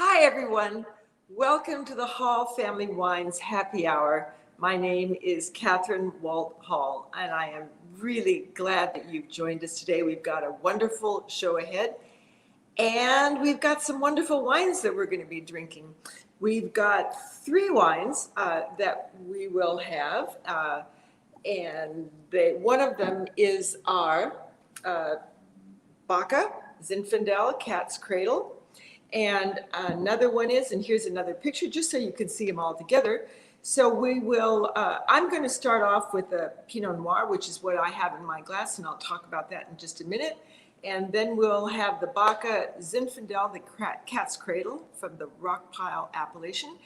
Hi, everyone. Welcome to the Hall Family Wines Happy Hour. My name is Catherine Walt Hall, and I am really glad that you've joined us today. We've got a wonderful show ahead, and we've got some wonderful wines that we're going to be drinking. We've got three wines that we will have, one of them is our Baca Zinfandel Cat's Cradle. And another one is, and here's another picture just so you can see them all together. So I'm going to start off with a Pinot Noir, which is what I have in my glass, and I'll talk about that in just a minute. And then we'll have the Baca Zinfandel, the Cat's Cradle from the Rock Pile appellation.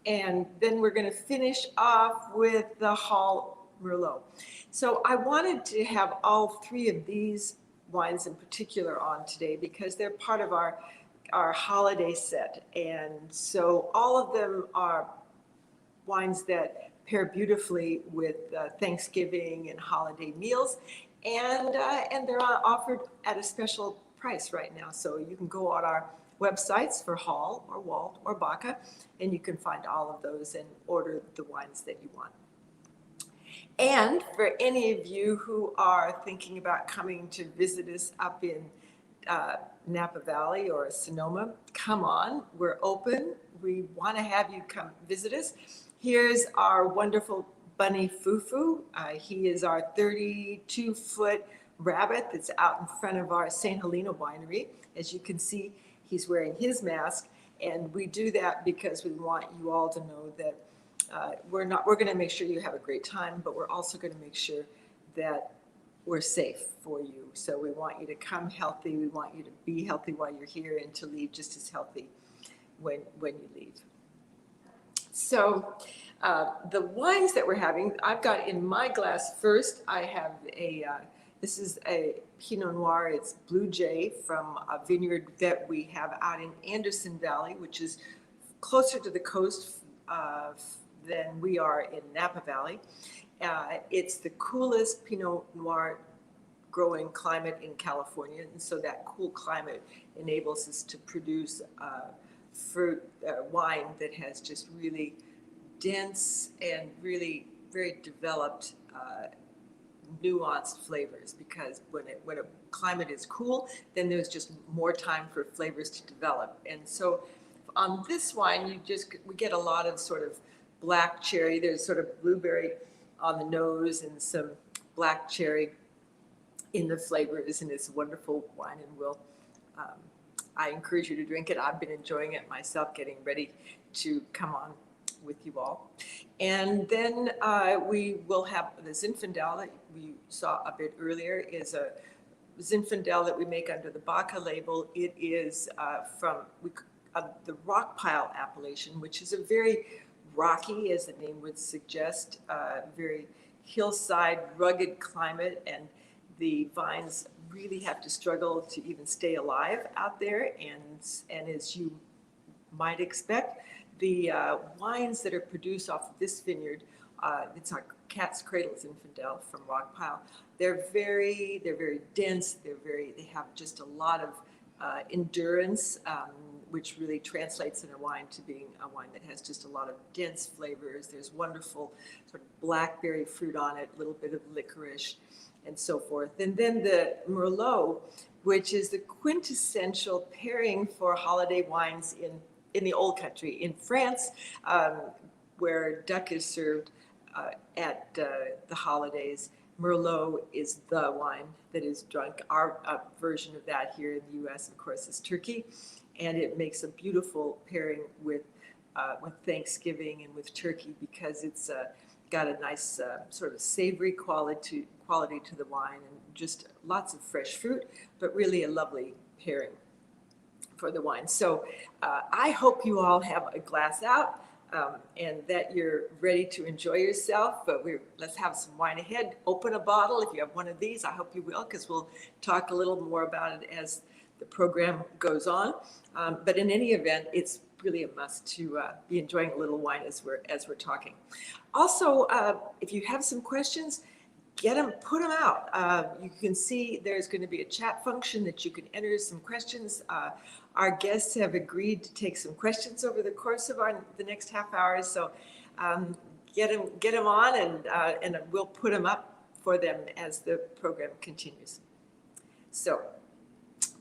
And then we're going to finish off with the Hall Merlot. So I wanted to have all three of these wines in particular on today because they're part of our holiday set. And so all of them are wines that pair beautifully with Thanksgiving and holiday meals. And they're offered at a special price right now. So you can go on our websites for Hall or Walt or Baca, and you can find all of those and order the wines that you want. And for any of you who are thinking about coming to visit us up in Napa Valley or Sonoma, come on, we're open. We want to have you come visit us. Here's our wonderful bunny Fufu. He is our 32-foot rabbit that's out in front of our St. Helena winery. As you can see, he's wearing his mask, and we do that because we want you all to know that we're going to make sure you have a great time, but we're also going to make sure that we're safe for you. So we want you to come healthy. We want you to be healthy while you're here and to leave just as healthy when you leave. So the wines that we're having, I've got in my glass first, I have this is a Pinot Noir. It's Blue Jay from a vineyard that we have out in Anderson Valley, which is closer to the coast than we are in Napa Valley. It's the coolest Pinot Noir growing climate in California, and so that cool climate enables us to produce fruit wine that has just really dense and really very developed nuanced flavors, because when a climate is cool, then there's just more time for flavors to develop. And so on this wine, we get a lot of sort of black cherry. There's sort of blueberry on the nose and some black cherry in the flavors, and it's a wonderful wine, and I encourage you to drink it. I've been enjoying it myself, getting ready to come on with you all. And then we will have the Zinfandel that we saw a bit earlier, is a Zinfandel that we make under the Baca label. It is from the Rock Pile appellation, which is a very rocky, as the name would suggest, very hillside, rugged climate, and the vines really have to struggle to even stay alive out there. And as you might expect, the wines that are produced off of this vineyard, it's our Cat's Cradle Zinfandel from Rock Pile. They're very dense. They have just a lot of endurance, which really translates in a wine to being a wine that has just a lot of dense flavors. There's wonderful sort of blackberry fruit on it, a little bit of licorice, and so forth. And then the Merlot, which is the quintessential pairing for holiday wines in the old country. In France, where duck is served at the holidays, Merlot is the wine that is drunk. Our version of that here in the U.S., of course, is turkey, and it makes a beautiful pairing with Thanksgiving and with turkey, because it's got a nice sort of savory quality to the wine, and just lots of fresh fruit, but really a lovely pairing for the wine. So I hope you all have a glass out and that you're ready to enjoy yourself. But let's have some wine ahead. Open a bottle if you have one of these. I hope you will, because we'll talk a little more about it as the program goes on. But in any event, it's really a must to be enjoying a little wine as we're talking. Also, if you have some questions, put them out. You can see there's going to be a chat function that you can enter some questions. Our guests have agreed to take some questions over the course of the next half hour. So get them on, and we'll put them up for them as the program continues. So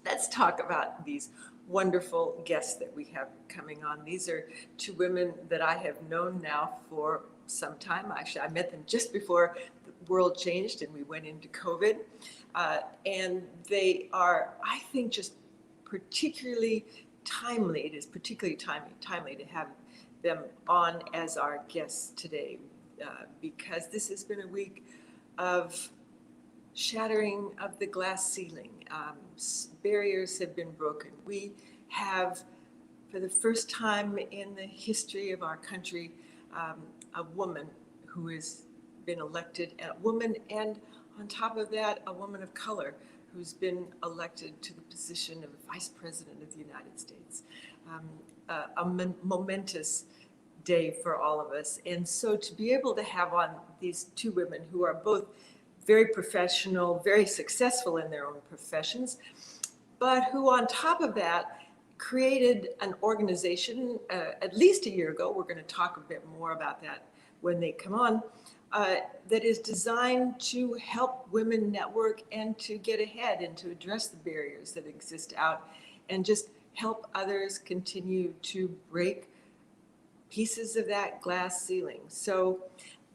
let's talk about these wonderful guests that we have coming on. These are two women that I have known now for some time. Actually, I met them just before the world changed and we went into COVID. And they are, I think, just particularly timely. It is particularly timely to have them on as our guests today, because this has been a week of shattering of the glass ceiling. Barriers have been broken. We have, for the first time in the history of our country, a woman who has been elected, a woman, and on top of that, a woman of color who's been elected to the position of Vice President of the United States. A momentous day for all of us. And so to be able to have on these two women who are both very professional, very successful in their own professions, but who on top of that created an organization at least a year ago. We're going to talk a bit more about that when they come on, that is designed to help women network and to get ahead and to address the barriers that exist out and just help others continue to break pieces of that glass ceiling. So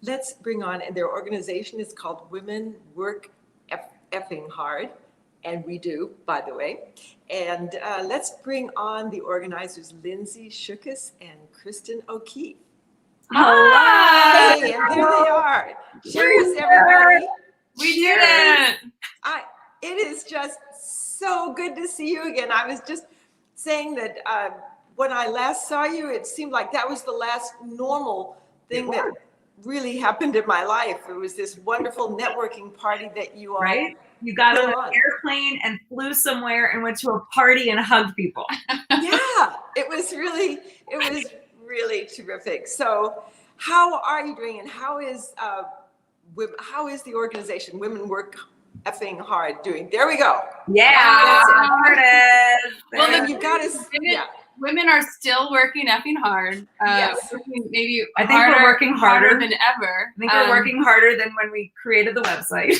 let's bring on, and their organization is called Women Work Effing Hard, and we do, by the way. And let's bring on the organizers, Lindsay Shookus and Kristin O'Keefe. Hi! Hey, and there they are. Cheers, everybody. We did it. It is just so good to see you again. I was just saying that when I last saw you, it seemed like that was the last normal thing that really happened in my life. It was this wonderful networking party that you all You got on an airplane and flew somewhere and went to a party and hugged people. Yeah, it was really terrific. So how are you doing, and how is the organization Women Work Effing Hard doing? There we go. Yeah, well, then you got us. Women are still working effing hard. Yes. Maybe I think we're working harder than ever. I think we're working harder than when we created the website.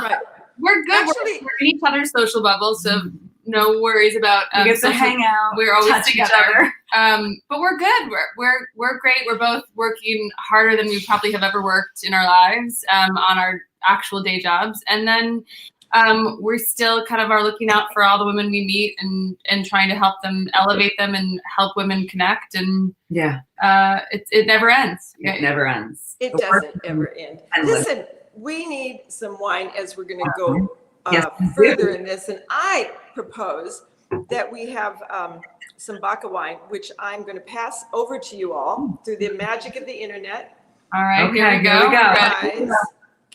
Right. We're good. We're in each other's social bubbles, so no worries about. We get to hang out. We're always touch together. But we're good. We're great. We're both working harder than we probably have ever worked in our lives on our actual day jobs, and then. We're still kind of are looking out for all the women we meet and trying to help them, elevate them, and help women connect. And it never ends. It never ends. It doesn't ever end. Listen, we need some wine as we're going to go further in this. And I propose that we have some Baca wine, which I'm going to pass over to you all through the magic of the internet. All right, okay, here we go. Guys,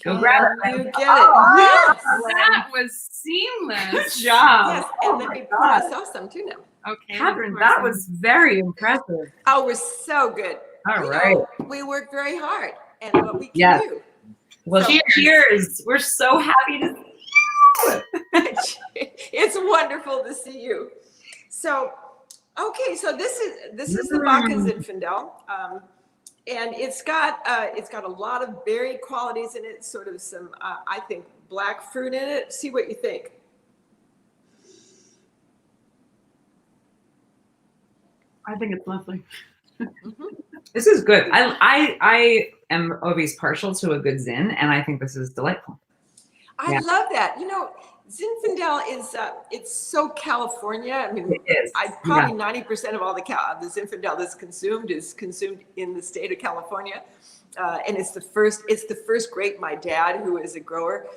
go grab it. You get it. Yes. That was seamless. Good job. Yes, and let me pour myself some too now. Okay. Catherine, that was very impressive. Oh, we're so good. All right. We work very hard, and what we can do. Well, So- cheers. We're so happy to see you. It's wonderful to see you. So, okay, so this is the Baca Zinfandel, and it's got a lot of berry qualities in it, sort of some I think black fruit in it. See what you think. I think it's lovely. This is good. I am always partial to a good Zin, and I think this is delightful. I love that. You know, Zinfandel is it's so California. I mean, It is. Probably 90% of all the Zinfandel that's consumed is consumed in the state of California, and it's the first grape my dad, who is a grower,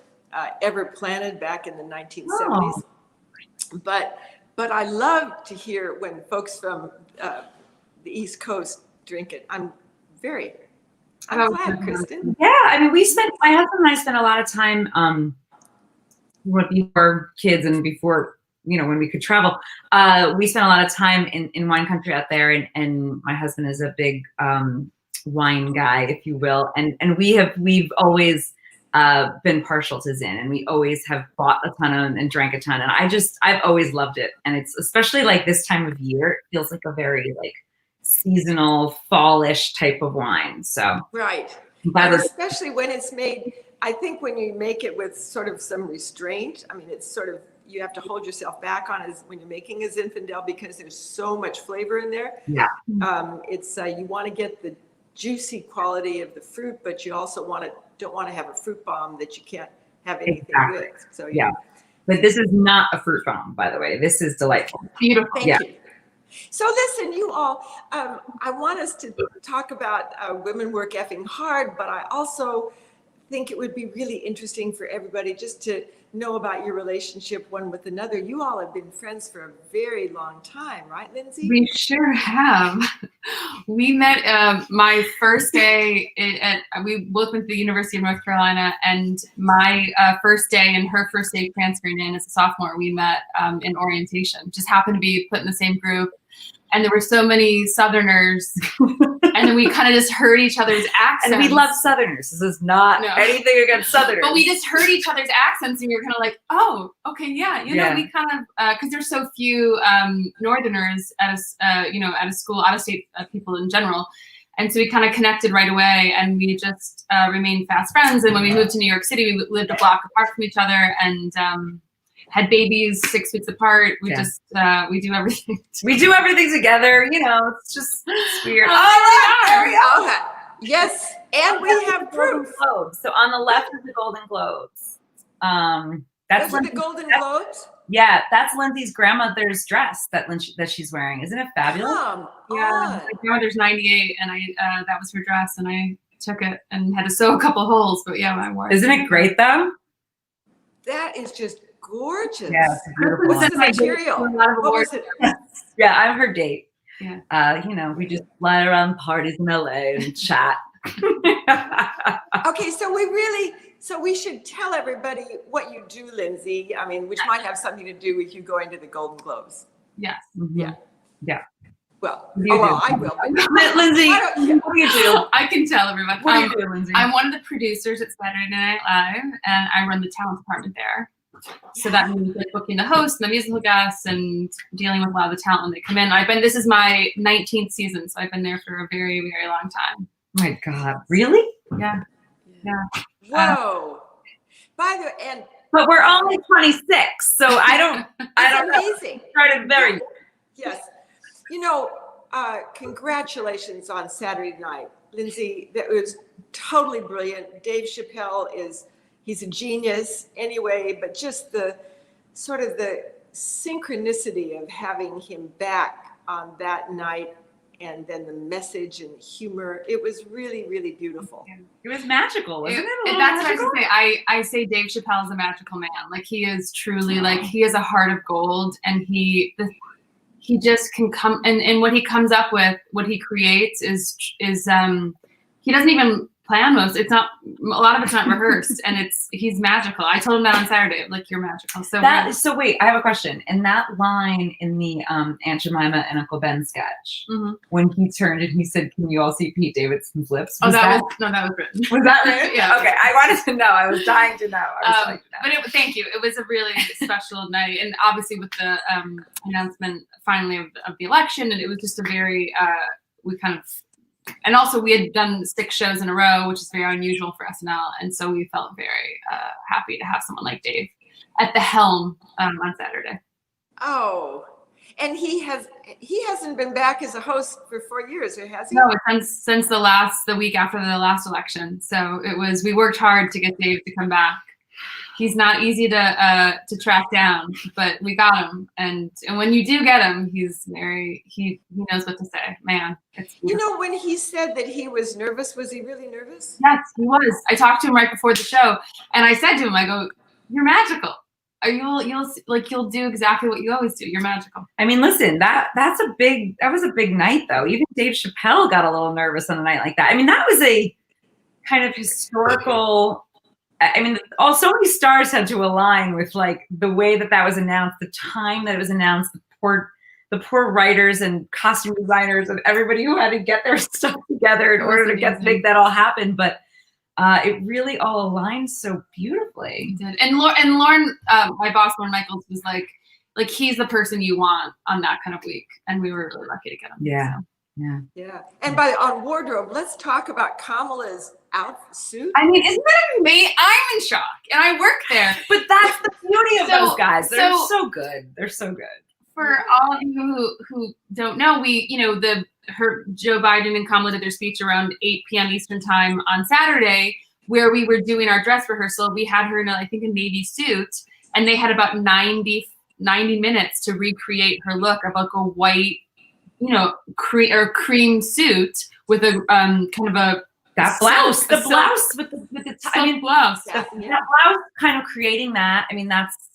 ever planted back in the 1970s. Oh. But I love to hear when folks from the East Coast drink it. I'm glad, Kristin. Yeah, I mean, my husband and I spent a lot of time before kids and before, when we could travel. We spent a lot of time in wine country out there, and my husband is a big wine guy, if you will, and we've always been partial to Zin, and we always have bought a ton of and drank a ton. And I've always loved it. And it's especially like this time of year, it feels like a very like seasonal, fallish type of wine. So Right. that And is, especially when it's made, I think when you make it with sort of some restraint, I mean, it's sort of, you have to hold yourself back on it when you're making a Zinfandel because there's so much flavor in there. yeah, It's you want to get the juicy quality of the fruit, but you also don't want to have a fruit bomb that you can't have anything Exactly. with. So yeah. But this is not a fruit bomb, by the way. This is delightful. Beautiful. Thank Yeah. you. So listen, you all, I want us to talk about women work effing hard, but I also think it would be really interesting for everybody just to know about your relationship one with another. You all have been friends for a very long time, right, Lindsay? We sure have. We met my first day we both went to the University of North Carolina, and my first day and her first day transferring in as a sophomore, we met in orientation. Just happened to be put in the same group. And there were so many Southerners, and then we kind of just heard each other's accents. And we love Southerners. This is not anything against Southerners. But we just heard each other's accents, and we were kind of like, oh, okay, yeah. You know, we kind of, because there's so few Northerners at a school, out-of-state people in general. And so we kind of connected right away, and we just remained fast friends. And when we moved to New York City, we lived a block apart from each other, and had babies 6 weeks apart. We just, we do everything. We do everything together. You know, it's weird. All right, there we go. Okay. Yes, and we have proof. Globes. So on the left is the Golden Globes. That's Those are the Golden Globes? Yeah, that's Lindsay's grandmother's dress that she's wearing. Isn't it fabulous? My grandmother's 98, and that was her dress, and I took it and had to sew a couple holes, but yeah, I wore it. Isn't it great though? That is just gorgeous. Yeah, it's beautiful. What's the material? What was it? Yeah, I'm her date. Yeah. You know, we just fly around parties in LA and chat. Okay, so we should tell everybody what you do, Lindsay. I mean, which might have something to do with you going to the Golden Globes. Yes. Mm-hmm. Yeah. Well, I will. Lindsay, what do you do? I can tell everybody. What do you do, Lindsay? I'm one of the producers at Saturday Night Live, and I run the talent department there. So that means like booking the host and the musical guests and dealing with a lot of the talent when they come in. This is my 19th season, so I've been there for a very, very long time. Oh my God, really? Yeah. Whoa. By the way, but we're only 26, so I don't amazing. Started very. Yes. You know, congratulations on Saturday night, Lindsay. That was totally brilliant. Dave Chappelle he's a genius anyway, but just the sort of the synchronicity of having him back on that night, and then the message and humor, it was really, really beautiful. It was magical, wasn't it? That's what I was going to say. I say Dave Chappelle is a magical man. Like, he is truly, like, he has a heart of gold, and he just can come, and what he comes up with, what he creates is he doesn't even plan most. It's not, a lot of it's not rehearsed, and he's magical. I told him that on Saturday, like, you're magical. So wait, I have a question. In that line in the Aunt Jemima and Uncle Ben sketch, when he turned and he said, "Can you all see Pete Davidson's lips?" that was written. Was that written? Yeah. Okay, I wanted to know. I was dying to know. But thank you. It was a really special night, and obviously with the announcement finally of the election, and it was just a very and also we had done 6 shows in a row, which is very unusual for SNL, and so we felt very happy to have someone like Dave at the helm on Saturday. Oh, and he hasn't been back as a host for 4 years, or has he? No, since the week after the last election. So we worked hard to get Dave to come back. He's not easy to track down, but we got him. And when you do get him, he knows what to say. Man, it's beautiful. You know, when he said that he was nervous, was he really nervous? Yes, he was. I talked to him right before the show, and I said to him, I go, "You're magical. You'll do exactly what you always do. You're magical." I mean, listen, that was a big night though. Even Dave Chappelle got a little nervous on a night like that. I mean, that was a kind of historical. I mean, so many stars had to align with like the way that was announced, the time that it was announced, the poor writers and costume designers and everybody who had to get their stuff together in order to make that all happen. But it really all aligned so beautifully. It did. And Lauren, my boss, Lauren Michaels, was like he's the person you want on that kind of week, and we were really lucky to get him. Yeah. So. Yeah. And on wardrobe, let's talk about Kamala's outfit. I mean, isn't that amazing? I'm in shock, and I work there. But that's the beauty of those guys. They're so so good. They're so good. For all of you who don't know, Joe Biden and Kamala did their speech around 8 p.m. Eastern time on Saturday, where we were doing our dress rehearsal. We had her in a navy suit, and they had about 90 minutes to recreate her look of like a white, cream suit with a kind of a blouse, the blouse with the blouse. That blouse, kind of creating that. I mean,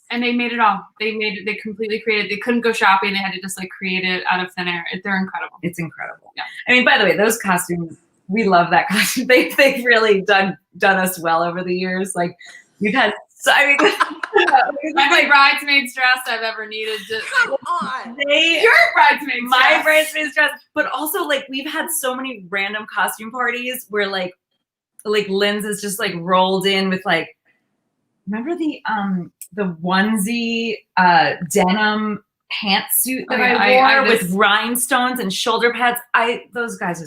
and they made it all. They completely created. They couldn't go shopping. They had to just create it out of thin air. They're incredible. It's incredible. Yeah. I mean, by the way, those costumes, we love that costume. They've really done us well over the years. We've had. So, I mean, every bridesmaid's dress I've ever needed. Come on, your bridesmaid's my bridesmaid's dress, but also we've had so many random costume parties where Lindsay is just rolled in with remember the onesie denim pantsuit that I wore with rhinestones and shoulder pads. Those guys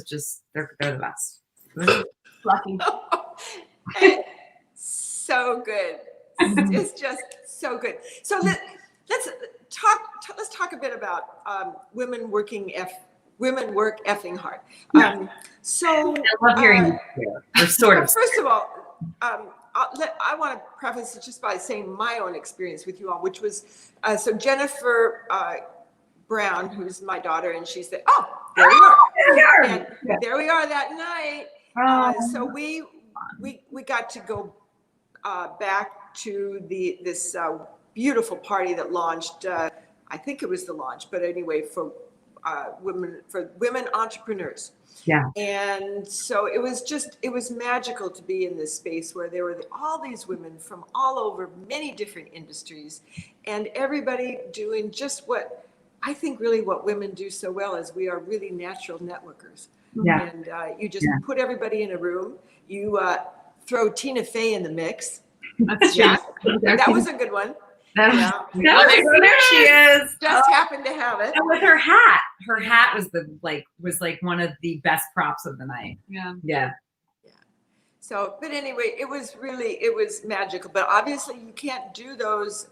they're the best. Lucky. So good. It's just so good. So let's talk a bit about women work effing hard. So I love hearing or sort of. First of all, I want to preface it just by saying my own experience with you all, which was so Jennifer Brown, who's my daughter, and she said, "Oh, there we are, and there we are that night." So we got to go back to this beautiful party that launched. I think it was the launch, but anyway, for women entrepreneurs. Yeah. And so it was magical to be in this space where there were all these women from all over many different industries, and everybody doing just what I think really what women do so well is we are really natural networkers. Yeah. And you just put everybody in a room. You throw Tina Fey in the mix. That's true. Yeah, that was a good one. Yeah. There she is. Just happened to have it. And with her hat. Her hat was one of the best props of the night. Yeah. Yeah. So, but anyway, it was magical. But obviously, you can't do those.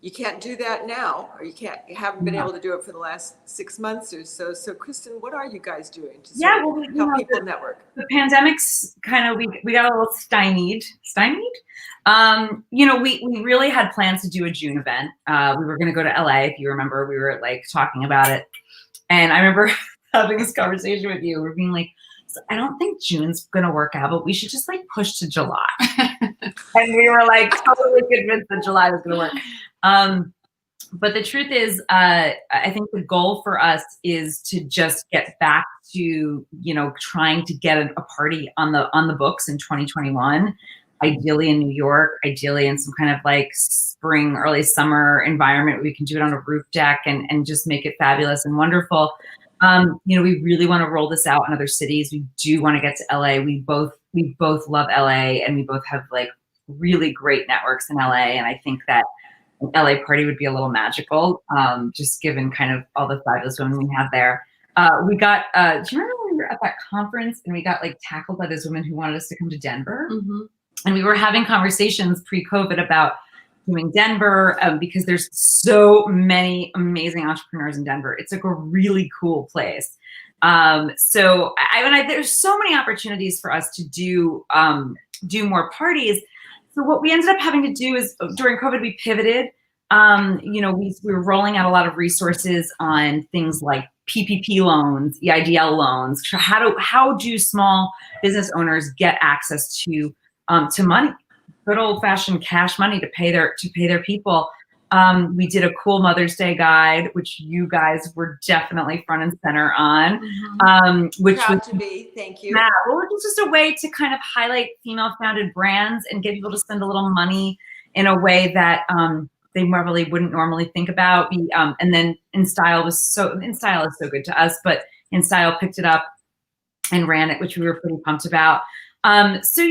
You can't do that now, or you haven't been able to do it for the last 6 months or so. So, Kristin, what are you guys doing to help people network? The pandemic's kind of, we got a little stymied. We really had plans to do a June event. We were going to go to LA. If you remember, we were talking about it. And I remember having this conversation with you. We're being so I don't think June's going to work out, but we should just push to July. And we were totally convinced that July was going to work. But the truth is, I think the goal for us is to just get back to, trying to get a party on the books in 2021, ideally in New York, ideally in some kind of spring, early summer environment. We can do it on a roof deck and just make it fabulous and wonderful. We really want to roll this out in other cities. We do want to get to LA. We both love LA, and we both have really great networks in LA. And I think that an LA party would be a little magical, just given kind of all the fabulous women we have there. We got, do you remember when we were at that conference and we got tackled by those women who wanted us to come to Denver? Mm-hmm. And we were having conversations pre-COVID about doing Denver because there's so many amazing entrepreneurs in Denver. It's a really cool place. So there's so many opportunities for us to do more parties. So what we ended up having to do is during COVID, we pivoted. We were rolling out a lot of resources on things like PPP loans, EIDL loans. How do small business owners get access to money, good old fashioned cash money to pay their people? We did a cool Mother's Day guide, which you guys were definitely front and center on. Mm-hmm. Which Proud was to be, thank you. Yeah, well, it was just a way to kind of highlight female-founded brands and get people to spend a little money in a way that they really wouldn't normally think about. And then InStyle is so good to us, but InStyle picked it up and ran it, which we were pretty pumped about. So,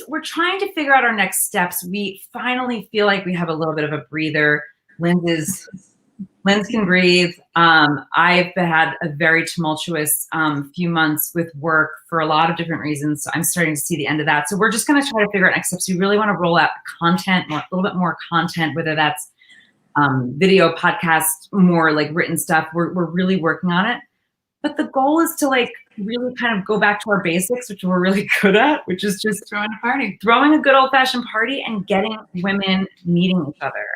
we're trying to figure out our next steps. We finally feel like we have a little bit of a breather. Linz can breathe. I've had a very tumultuous few months with work for a lot of different reasons. So I'm starting to see the end of that. So we're just going to try to figure out next steps. We really want to roll out content, a little bit more content, whether that's video, podcast, more like written stuff. We're really working on it. But the goal is to like really kind of go back to our basics, which we're really good at, which is just throwing a good old fashioned party and getting women meeting each other.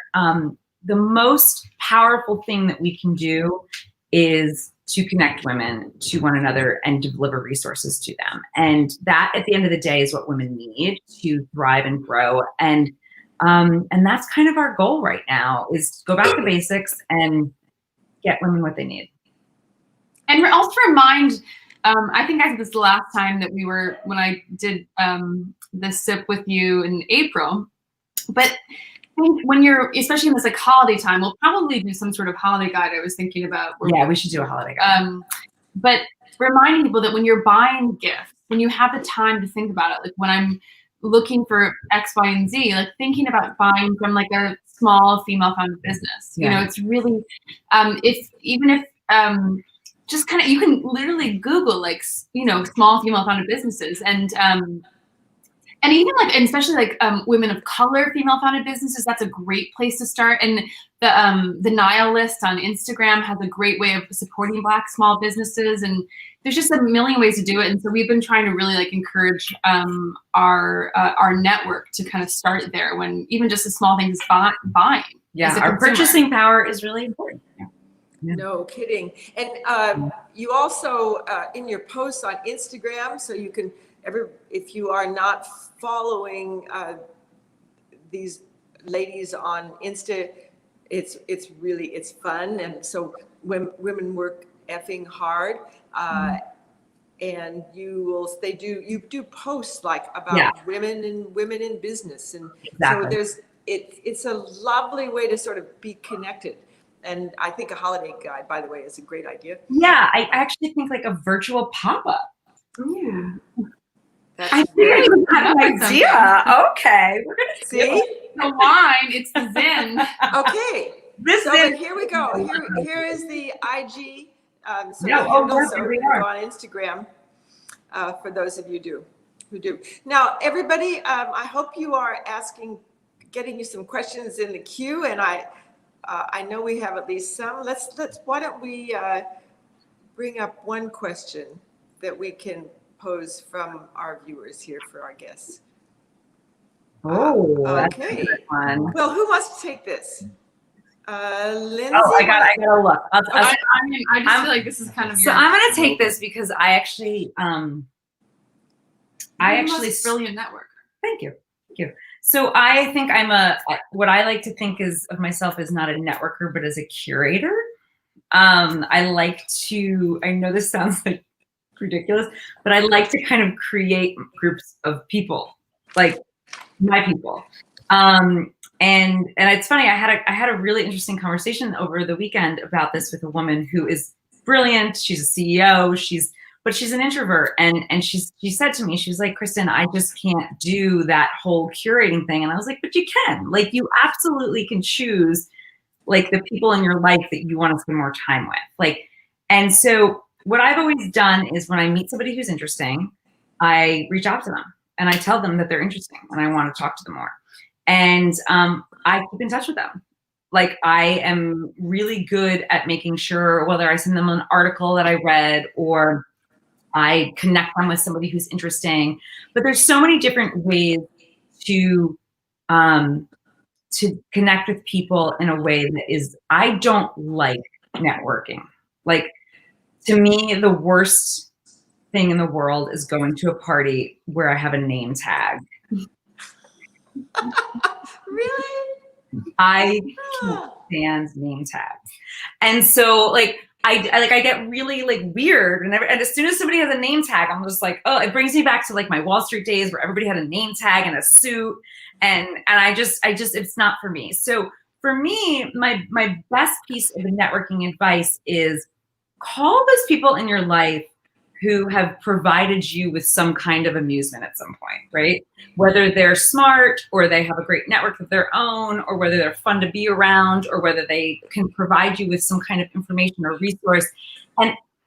The most powerful thing that we can do is to connect women to one another and deliver resources to them. And that at the end of the day is what women need to thrive and grow. And that's kind of our goal right now, is go back to basics and get women what they need. And also remind, I think I said this the last time that when I did the sip with you in April, but when you're, especially in this like holiday time, we'll probably do some sort of holiday guide I was thinking about. Yeah, we should do a holiday guide. But reminding people that when you're buying gifts, when you have the time to think about it, like when I'm looking for X, Y, and Z, like thinking about buying from like a small female-founded business. Yeah. It's really, just kind of, you can literally Google like, small female-founded businesses and even like, and especially like women of color, female-founded businesses. That's a great place to start. And the Nile list on Instagram has a great way of supporting Black small businesses. And there's just a million ways to do it. And so we've been trying to really like encourage our network to kind of start there, when even just a small thing is buying. Yeah, our purchasing power is really important. Yeah. No kidding. And you also, in your posts on Instagram, so you can, if you are not following these ladies on Insta, it's fun. And so women work effing hard. And you do posts like about women in business. And exactly. so it's a lovely way to sort of be connected. And I think a holiday guide, by the way, is a great idea. Yeah, I actually think like a virtual pop-up. Yeah. I think I have an idea. Okay. We're going to see the wine. It's the Zen. Okay. So here we go. Here is the IG. So go on Instagram for those of you who do. Now, everybody, I hope you are getting you some questions in the queue, and I know we have at least some. Why don't we bring up one question that we can pose from our viewers here for our guests. Oh, okay. Well, who wants to take this? Lindsay? Oh, I gotta look. I just feel like this is kind of so I'm gonna take this because I actually brilliant networker. Thank you. So I think what I like to think of myself as not a networker, but as a curator. I know this sounds like ridiculous, but I like to kind of create groups of people, like my people. And it's funny, I had a really interesting conversation over the weekend about this with a woman who is brilliant. She's a CEO, but she's an introvert. And she said to me, she was like, Kristin, I just can't do that whole curating thing. And I was like, but you can. Like, you absolutely can choose like the people in your life that you want to spend more time with. Like, and so what I've always done is when I meet somebody who's interesting, I reach out to them and I tell them that they're interesting and I want to talk to them more. And I keep in touch with them. Like, I am really good at making sure whether I send them an article that I read or I connect them with somebody who's interesting. But there's so many different ways to connect with people in a way that is, I don't like networking. Like, to me, the worst thing in the world is going to a party where I have a name tag. Really? I can't stand name tags. And so I get really like weird and as soon as somebody has a name tag, I'm just like, oh, it brings me back to like my Wall Street days where everybody had a name tag and a suit. And I just it's not for me. So for me, my best piece of networking advice is call those people in your life who have provided you with some kind of amusement at some point, right? Whether they're smart or they have a great network of their own, or whether they're fun to be around, or whether they can provide you with some kind of information or resource,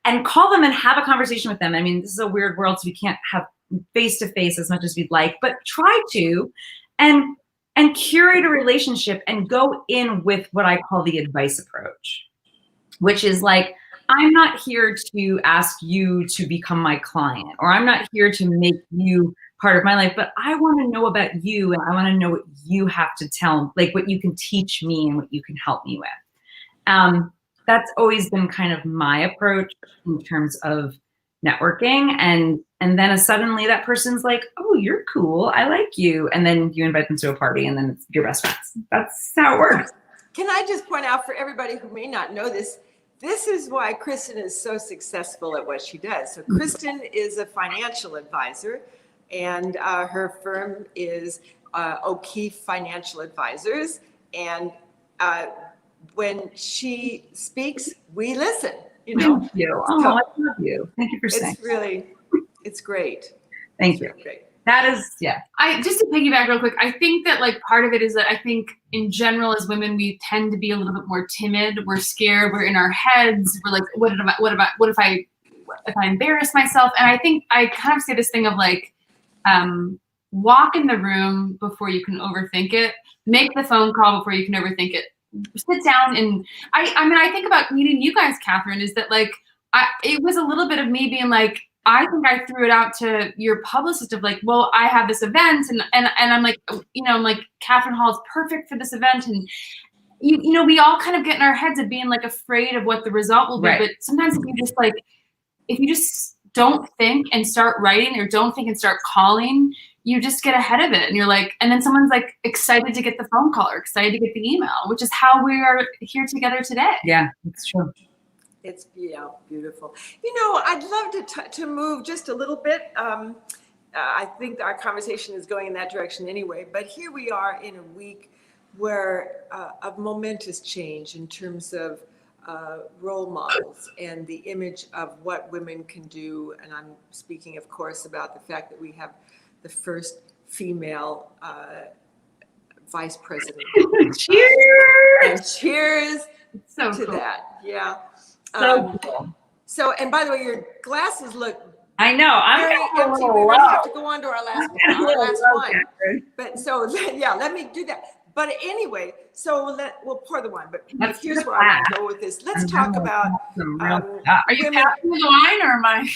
and call them and have a conversation with them. I mean, this is a weird world, so we can't have face-to-face as much as we'd like, but try to, and curate a relationship and go in with what I call the advice approach, which is like, I'm not here to ask you to become my client, or I'm not here to make you part of my life, but I want to know about you, and I want to know what you have to tell, like what you can teach me and what you can help me with. That's always been kind of my approach in terms of networking. And then suddenly that person's like, oh, you're cool, I like you. And then you invite them to a party, and then it's your best friends. That's how it works. Can I just point out for everybody who may not know this, this is why Kristin is so successful at what she does. So Kristin is a financial advisor, and her firm is O'Keefe Financial Advisors. And when she speaks, we listen. You know. Thank you. Oh, I love you. Thank you for saying. It's really, it's great. Thank you. Great. That is, yeah. I just to piggyback real quick, I think that like part of it is that I think in general as women we tend to be a little bit more timid. We're scared. We're in our heads. We're like, what if I embarrass myself? And I think I kind of say this thing of like, walk in the room before you can overthink it. Make the phone call before you can overthink it. Sit down, and I mean I think about meeting you guys, Catherine, is that like it was a little bit of me being like, I think I threw it out to your publicist of like, well, I have this event, and I'm like, you know, I'm like, Catherine Hall is perfect for this event, and you know, we all kind of get in our heads of being like afraid of what the result will be. Right. But sometimes if you just don't think and start writing, or don't think and start calling, you just get ahead of it, and you're like, and then someone's like excited to get the phone call or excited to get the email, which is how we are here together today. Yeah, it's true. It's beautiful. You know, I'd love to move just a little bit. I think our conversation is going in that direction anyway, but here we are in a week where a momentous change in terms of role models and the image of what women can do. And I'm speaking, of course, about the fact that we have the first female vice president. Cheers! And cheers so to cool. that. Yeah. So cool. So, and by the way, your glasses look I know. I'm very empty. We're going to have to go on to our last wine. But so, yeah, let me do that. But anyway, so we'll pour the wine. But here's where I want to go with this. Let's talk about. Are you passing the wine, or am I?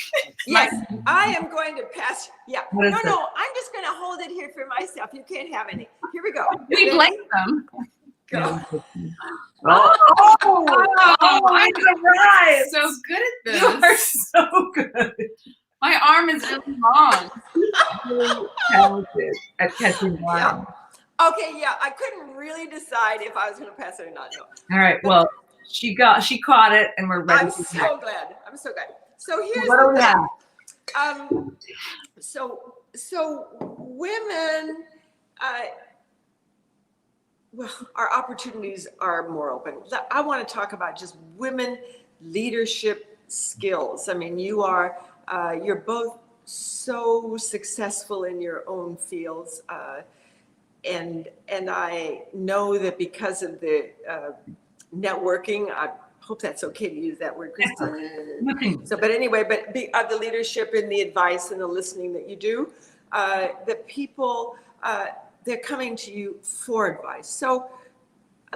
Yes, I am going to pass. Yeah. No, I'm just going to hold it here for myself. You can't have any. Here we go. We blame them. Go. I'm surprised. So good at this. You are so good. My arm is really long. So talented at catching wine. Yeah. Okay, yeah, I couldn't really decide if I was going to pass it or not. No. All right. Well, she caught it, and we're ready. I'm so glad. So here's what do we the thing. have? So women, well, our opportunities are more open. I want to talk about just women leadership skills. I mean, you're both so successful in your own fields. And I know that because of the networking, I hope that's okay to use that word, Kristin. So, but anyway, the leadership and the advice and the listening that you do, the people, they're coming to you for advice. So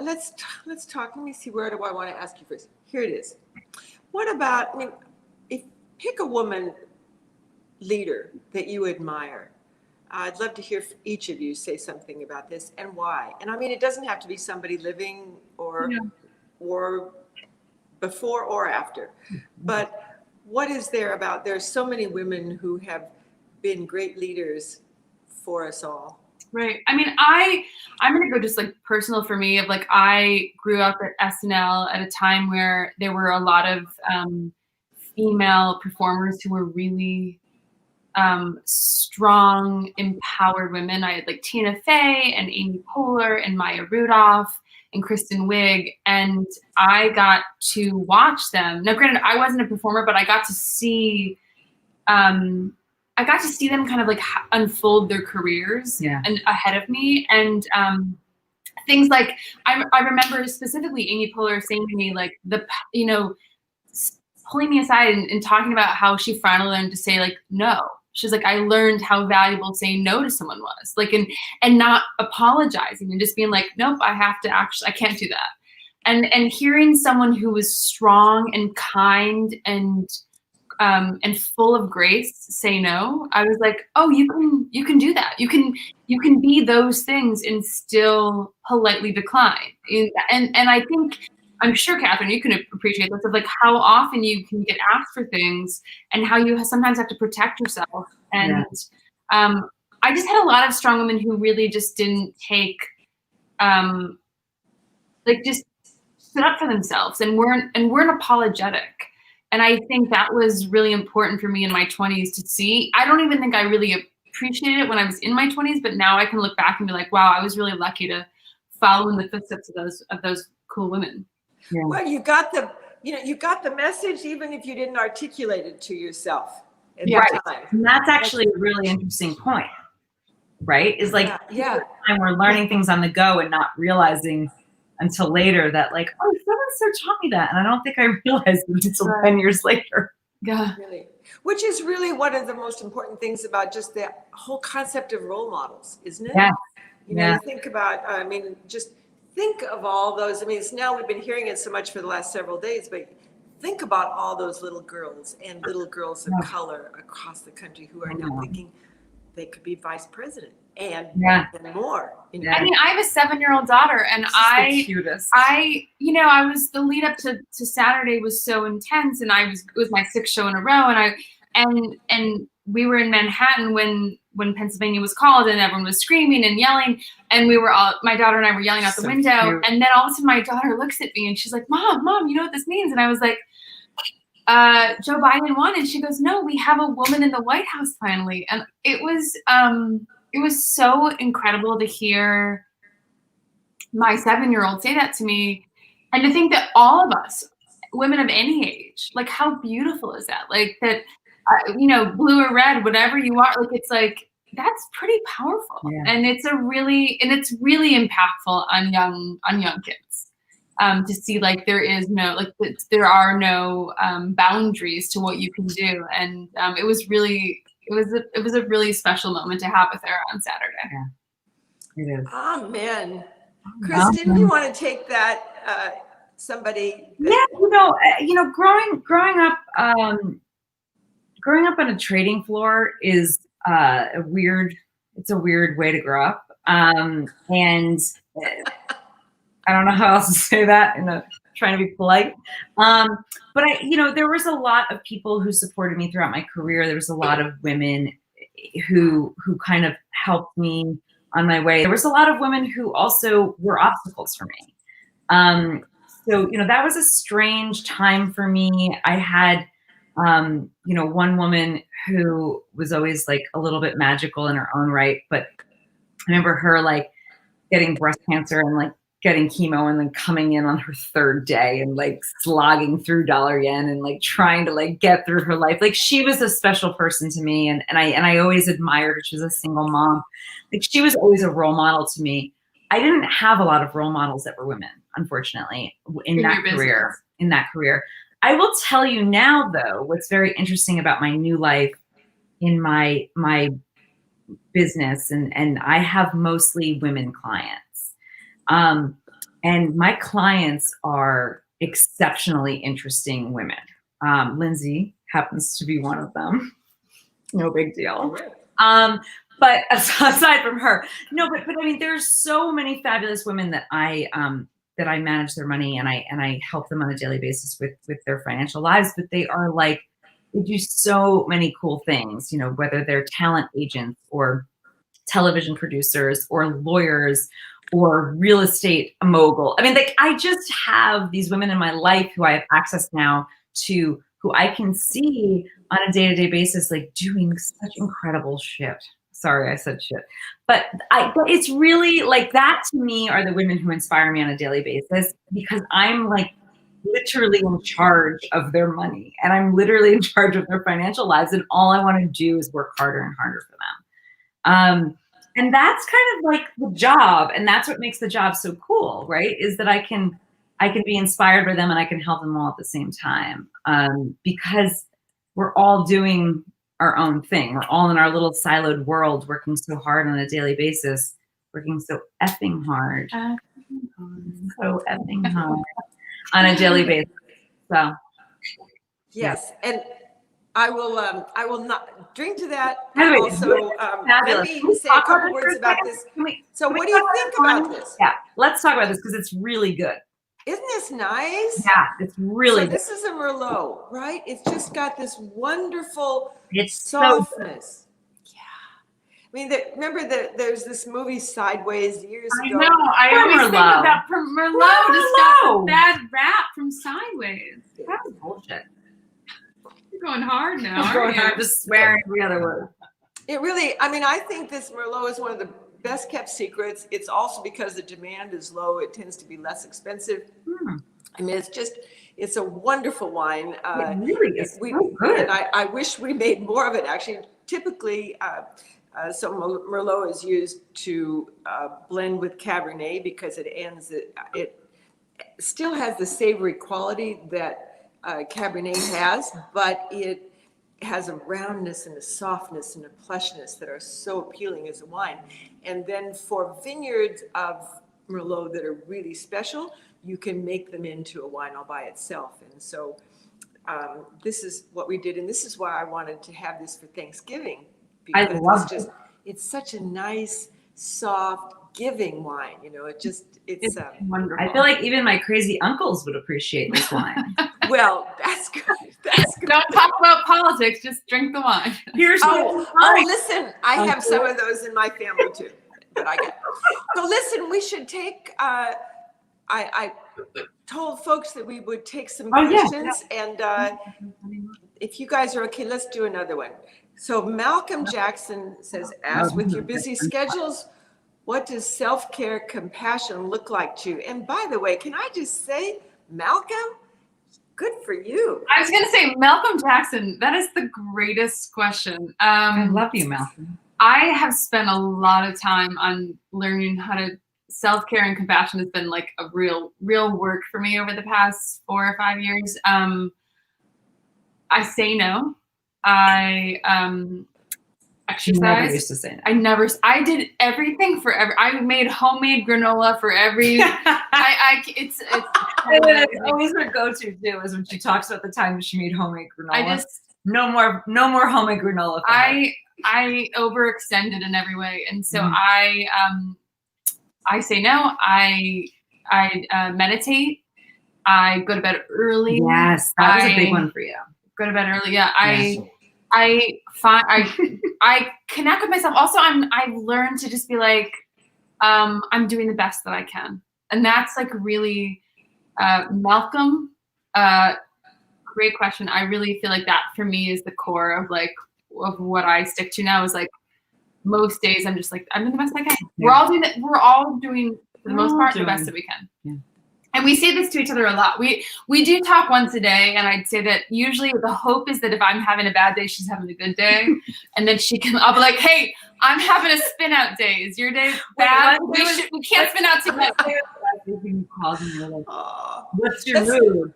let's talk. Let me see, where do I want to ask you first? Here it is. What about, pick a woman leader that you admire. I'd love to hear each of you say something about this and why. And I mean, it doesn't have to be somebody living or before or after. But what is there about, there's so many women who have been great leaders for us all. Right. I mean, I'm going to go just like personal for me of like, I grew up at SNL at a time where there were a lot of female performers who were really strong, empowered women. I had like Tina Fey and Amy Poehler and Maya Rudolph and Kristen Wiig, and I got to watch them. Now, granted, I wasn't a performer, but I got to see I got to see them kind of like unfold their careers and ahead of me. And things like, I remember specifically Amy Poehler saying to me, like, pulling me aside and talking about how she finally learned to say, like, no. She's like, I learned how valuable saying no to someone was, like, and not apologizing and just being like, nope, I can't do that. And hearing someone who was strong and kind and full of grace say no, I was like, oh, you can do that. You can be those things and still politely decline. And I think, I'm sure, Catherine, you can appreciate this, of like how often you can get asked for things and how you sometimes have to protect yourself. And I just had a lot of strong women who really just didn't take, just stood up for themselves and weren't apologetic. And I think that was really important for me in my 20s to see. I don't even think I really appreciated it when I was in my 20s, but now I can look back and be like, wow, I was really lucky to follow in the footsteps of those cool women. Yeah. Well, you got the message, even if you didn't articulate it to yourself at the time. And that's actually a really interesting point, right? Is like, time we're learning things on the go and not realizing until later that, like, oh, so-and-so taught me that, and I don't think I realized it until 10 years later. Yeah, really. Which is really one of the most important things about just the whole concept of role models, isn't it? Yeah. You think about, just think of all those. Now we've been hearing it so much for the last several days, but think about all those little girls and little girls of color across the country who are now thinking they could be vice president and more. I have a 7-year-old daughter, and the cutest. I was, the lead up to Saturday was so intense, and it was my 6th show in a row, and we were in Manhattan when Pennsylvania was called, and everyone was screaming and yelling, and my daughter and I were yelling out the window, cute. And then all of a sudden my daughter looks at me and she's like, Mom, you know what this means? And I was like, Joe Biden won. And she goes, no, we have a woman in the White House finally. And it was so incredible to hear my 7-year-old say that to me, and to think that all of us, women of any age, like, how beautiful is that? Like, that, blue or red, whatever you are, like, it's like, that's pretty powerful. And it's really impactful on young kids, to see, like, there are no boundaries to what you can do. And it was a really special moment to have with her on Saturday. Yeah, it is. Amen. Kristin, you want to take that, somebody? Growing up on a trading floor is a weird way to grow up. And I don't know how else to say that trying to be polite. But there was a lot of people who supported me throughout my career. There was a lot of women who kind of helped me on my way. There was a lot of women who also were obstacles for me. So that was a strange time for me. I had, one woman who was always like a little bit magical in her own right. But I remember her like getting breast cancer and like getting chemo and then coming in on her 3rd day and like slogging through dollar yen and like trying to like get through her life. Like, she was a special person to me. And I always admired her. She was a single mom. Like, she was always a role model to me. I didn't have a lot of role models that were women, unfortunately, in that career. I will tell you now, though, what's very interesting about my new life in my business, and I have mostly women clients. And my clients are exceptionally interesting women. Lindsay happens to be one of them. No big deal. But aside from her, but there's so many fabulous women that I manage their money and I help them on a daily basis with their financial lives. But they are like, they do so many cool things, whether they're talent agents or television producers or lawyers or real estate mogul. I just have these women in my life who I have access now to, who I can see on a day-to-day basis, like, doing such incredible shit. Sorry, I said shit. But it's really like that, to me, are the women who inspire me on a daily basis, because I'm like literally in charge of their money, and I'm literally in charge of their financial lives, and all I want to do is work harder and harder for them. And that's kind of like the job, and that's what makes the job so cool, right? Is that I can be inspired by them and I can help them all at the same time, because we're all doing our own thing. We're all in our little siloed world, working so hard on a daily basis, working so effing hard, so effing hard on a daily basis. So Yes, and I will not drink to that. By the way, Also, let fabulous. me say a couple words about this. So what do you think about this? Yeah, let's talk about this because it's really good. Isn't this nice? Yeah, it's really So good. this is a Merlot, right? It's just got this wonderful It's so softness. Yeah. I mean, remember that there's this movie Sideways years I ago. know. I always think Merlot. of that from Merlot. Poor Just got Merlot. a bad rap from Sideways. That was bullshit. You're going hard now, I'm aren't you? just swearing every other word. It really, I mean, I think this Merlot is one of the best kept secrets. It's also because the demand is low. It tends to be less expensive. I mean, it's a wonderful wine. It really is so good. And I wish we made more of it. Actually, typically, some Merlot is used to blend with Cabernet because it still has the savory quality that Cabernet has, but it has a roundness and a softness and a plushness that are so appealing as a wine. And then for vineyards of Merlot that are really special, you can make them into a wine all by itself. And so this is what we did. And this is why I wanted to have this for Thanksgiving. I Because love it's such a nice, soft, giving wine. You know, it's Wonderful. I feel like even my crazy uncles would appreciate this wine. well, that's good. That's good. Don't talk about politics. Just drink the wine. Here's Oh, listen, I have some of those in my family too, that I get. So listen, we should take, I told folks that we would take some questions, and if you guys are okay, let's do another one. So Malcolm Jackson says, as with your busy schedules, what does self-care compassion look like to you? And by the way, can I just say, Malcolm, good for you. I was going to say, Malcolm Jackson, that is the greatest question. I love you, Malcolm. I have spent a lot of time on learning how to self-care, and compassion has been like a real work for me over the past 4 or 5 years. I say no. I exercise. You never used to say no. I did everything for I made homemade granola for every, it's always her go-to too is when she talks about the time she made homemade granola. No more homemade granola. I overextended in every way. And so I say no. I meditate. I go to bed early. Yes, that was a big one for you. Go to bed early. Yeah. I connect with myself. Also, I've learned to just be like, I'm doing the best that I can. And that's like really, Malcolm, great question. I really feel like that for me is the core of what I stick to now is like, most days I'm just like, I'm doing the best I can. Yeah. We're all doing for the most part the best that we can. Yeah. And we say this to each other a lot. We do talk once a day, and I'd say that usually the hope is that if I'm having a bad day, she's having a good day, and then I'll be like, "Hey, I'm having a spin out day. Is your day bad? We can't spin out together." You called and you were like, "What's your mood?"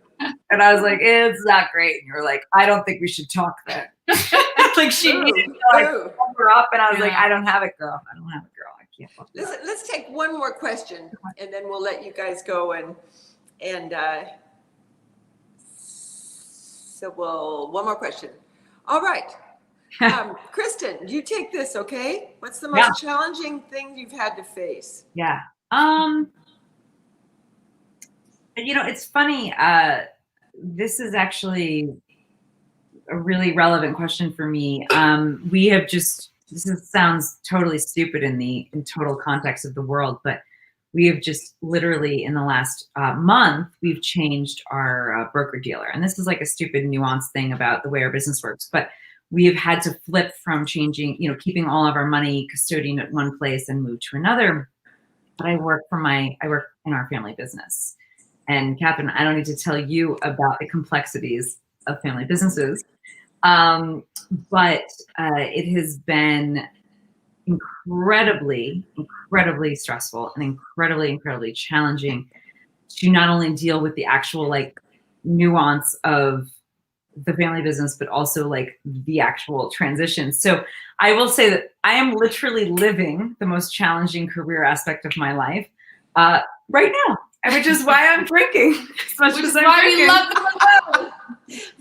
And I was like, "It's not great." And you were like, "I don't think we should talk then." Like she needed to cover up, and I was like, "I don't have it, girl. I don't have it, girl. I can't." Listen, let's take one more question, and then we'll let you guys go. So one more question. All right, Kristin, you take this, okay? What's the most challenging thing you've had to face? Yeah. It's funny. This is actually a really relevant question for me. We have sounds totally stupid in total context of the world, but we have just literally in the last month, we've changed our broker dealer. And this is like a stupid nuanced thing about the way our business works, but we have had to flip from changing, keeping all of our money custodian at one place and move to another. But I work in our family business. And Catherine, I don't need to tell you about the complexities of family businesses. But it has been incredibly stressful and incredibly challenging to not only deal with the actual like nuance of the family business, but also like the actual transition. So I will say that I am literally living the most challenging career aspect of my life right now, which is why I'm drinking as much Which as is I'm why we drinking. love the Merlot.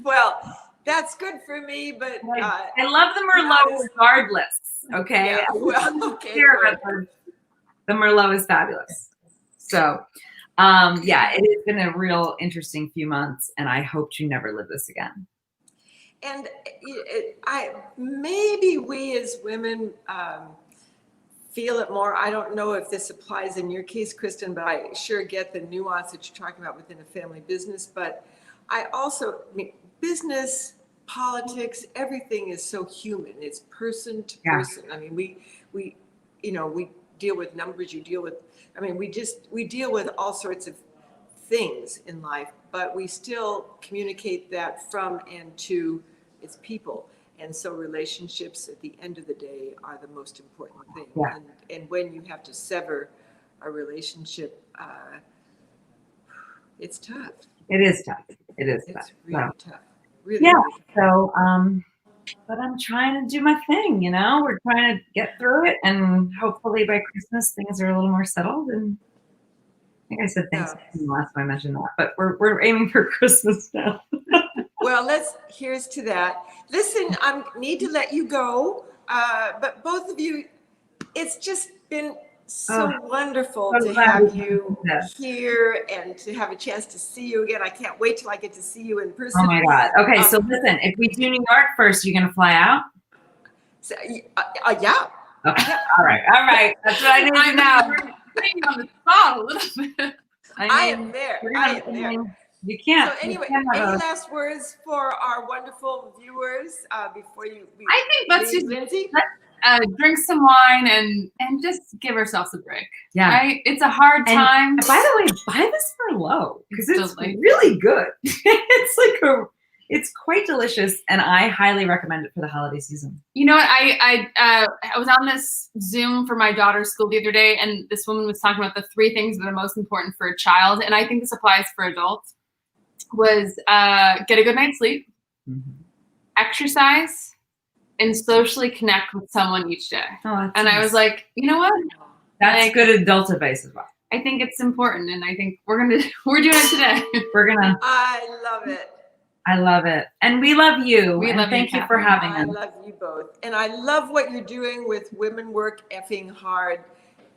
Well, that's good for me, but I love the Merlot regardless. Okay. Yeah, well, okay, Here, good. the Merlot is fabulous. So, yeah, it has been a real interesting few months, and I hope to never live this again. And maybe we as women feel it more. I don't know if this applies in your case, Kristin, but I sure get the nuance that you're talking about within a family business. But I also, business, politics, everything is so human. It's person to person. I mean, we deal with numbers. You deal with, we deal with all sorts of things in life, but we still communicate that from and to its people. And so relationships at the end of the day are the most important thing. Yeah. And when you have to sever a relationship, it's tough. It is tough. It is tough. It's really tough. Really, yeah. really tough. So, but I'm trying to do my thing, we're trying to get through it, and hopefully by Christmas things are a little more settled. And I think I said Thanksgiving last time I mentioned that, but we're aiming for Christmas now. Well, here's to that. Listen, I need to let you go, but both of you, it's just been so wonderful to have you here and to have a chance to see you again. I can't wait till I get to see you in person. Oh my God. Okay, so listen, if we do New York first, you're gonna fly out? So, yeah. Okay. All right. That's what I need to know. Putting on the spot a little bit. I am there. You can't. So anyway, any last words for our wonderful viewers before you? I think let's just Lindsay. Drink some wine and just give ourselves a break. Yeah, right? It's a hard time. By the way, buy this Merlot because it's really good. It's quite delicious, and I highly recommend it for the holiday season. You know what? I was on this Zoom for my daughter's school the other day, and this woman was talking about the 3 things that are most important for a child, and I think this applies for adults. Was get a good night's sleep, exercise, and socially connect with someone each day. Oh, and nice. I was like, you know what? That's good adult advice as well. I think it's important, and I think we're doing it today. I love it. I love it. And we love you. Thank you for having us. I love you both. And I love what you're doing with Women Work Effing Hard.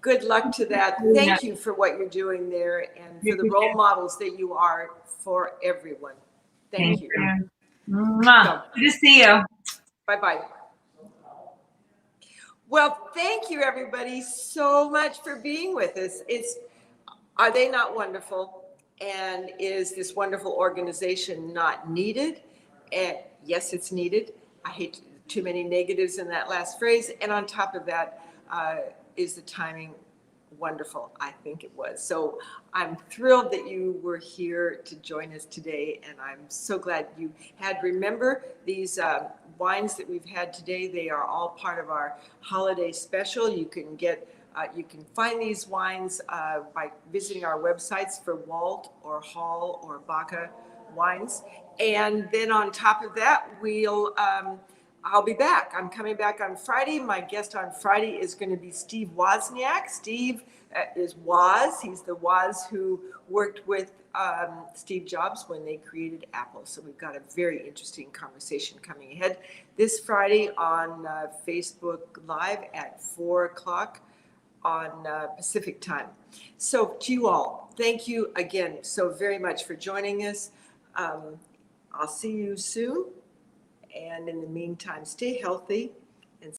Good luck to that. Thank you for what you're doing there and for the role models that you are for everyone. Thank you. Good to see you. Bye-bye. Well, thank you everybody so much for being with us. Are they not wonderful? And is this wonderful organization not needed? And yes, it's needed. I hate too many negatives in that last phrase. And on top of that, is the timing wonderful? I think it was. So I'm thrilled that you were here to join us today. And I'm so glad you had. Remember, these wines that we've had today, they are all part of our holiday special. You can find these wines by visiting our websites for Walt or Hall or Baca wines. And then on top of that, I'll be back. I'm coming back on Friday. My guest on Friday is going to be Steve Wozniak. Steve is Woz. He's the Woz who worked with Steve Jobs when they created Apple. So we've got a very interesting conversation coming ahead this Friday on Facebook Live at 4:00 on Pacific time. So to you all, thank you again so very much for joining us. I'll see you soon. And in the meantime, stay healthy,